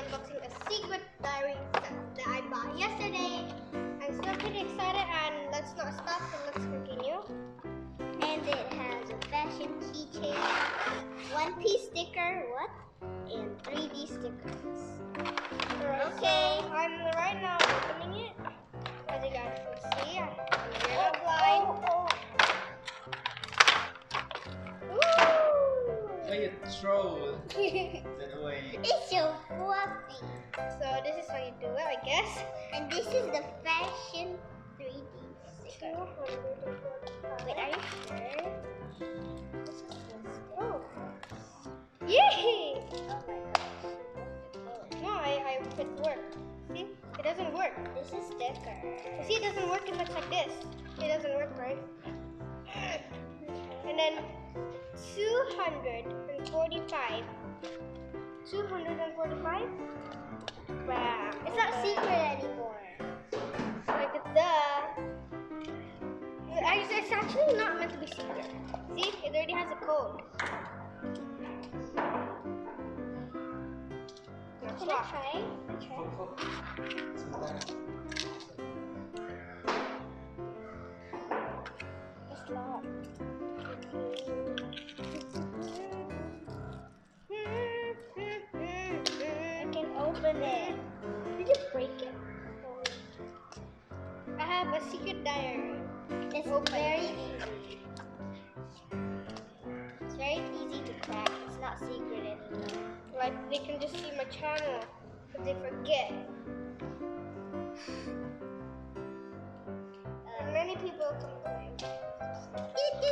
unboxing a secret diary set that I bought yesterday. I'm so pretty excited, and let's not stop and let's continue. And it has a fashion keychain, 1-piece sticker, and 3D stickers. Okay, I'm right now opening it. As you guys can see, I'm not blind. Why you throw that away? It's so fluffy. So this is how you do it, I guess. And this is the fashion 3D sticker. Wait, are you sure? Oh. Yay! Oh my gosh. No, it worked. See? It doesn't work. This is sticker. See, it doesn't work. It looks like this. It doesn't work, right? And then 245. 245? Wow. It's not secret anymore. Like it's actually not meant to be secret. See? It already has a code. Can I try? It's locked. I can open it. Did you break it? I have a secret diary. It's very easy. It's very easy to crack. It's not secret anymore. Like they can just see my channel, but they forget. And many people complain.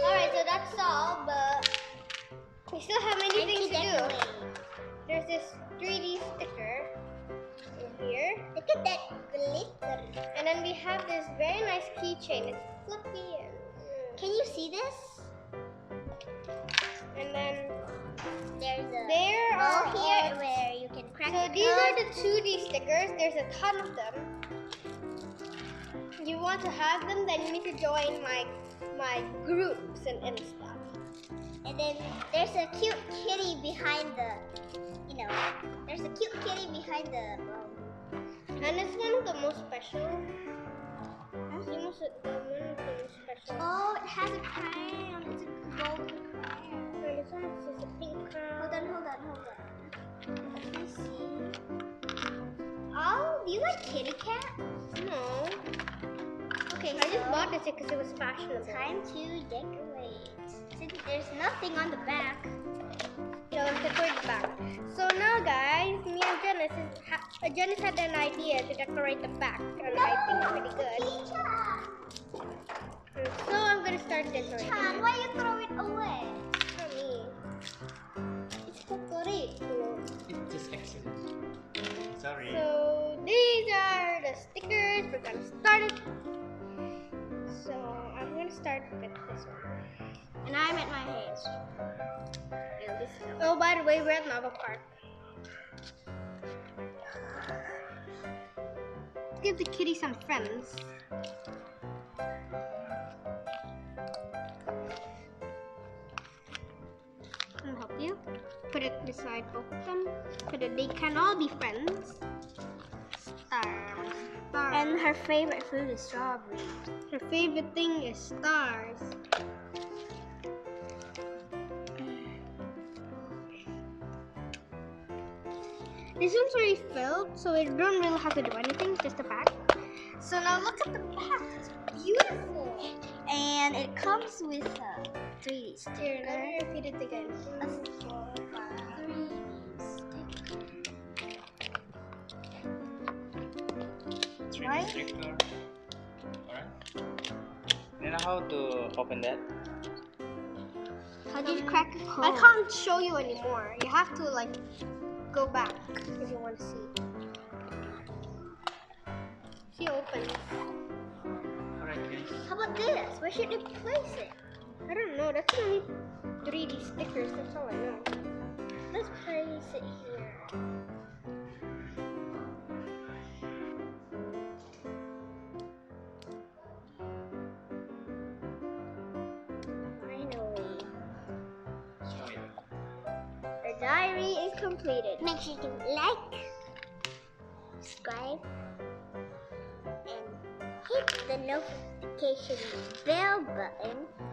Alright, so that's all, but We still have many things to do. decorate. There's this 3D sticker in here. Look at that glitter. And then we have this very nice keychain. It's fluffy and Can you see this? and then There's a there are hole here where you can crack so the these are code. the 2D stickers. There's a ton of them. You want to have them, then you need to join my groups and stuff. And then there's a cute kitty behind the, there's a cute kitty behind the And it's one of the most special. It's one of the most special. Oh, it has a crown. It's a golden crown. And this one is a pink crown. Hold on. Let me see. Oh, do you like kitty cat? No. Okay, I just bought this because it was fashionable. time to decorate. Since there's nothing on the back. So let's decorate the back. So now, guys, me and Janice had an idea to decorate the back, and I think it's pretty good. And so I'm gonna start decorating. Chan, it. why you throw it away? Not me. It's favorito. It's just accident. Sorry. So these are the stickers. We're gonna start it. So I'm gonna start with this one. And I'm at my age. Oh, by the way, we're at Nova Park. Let's give the kitty some friends. I'll help you. Put it beside both of them so that they can all be friends. Stars. Stars. And her favorite food is strawberry. Her favorite thing is stars. This one's already filled, so we don't really have to do anything, just the back. So now look at the back, it's beautiful. And it comes with a 3D sticker. Here, let me repeat it again. A 3D sticker. Right? Sticker. Alright. You know how to open that? How do you crack a code? I can't show you anymore. You have to like go back if you want to see. She opens. Alright, guys. How about this? Where should we place it? I don't know. That's only 3D stickers. That's all I know. Let's place it here. Finally. Show it. The diary is completed. Make sure to like, subscribe and hit the notification bell button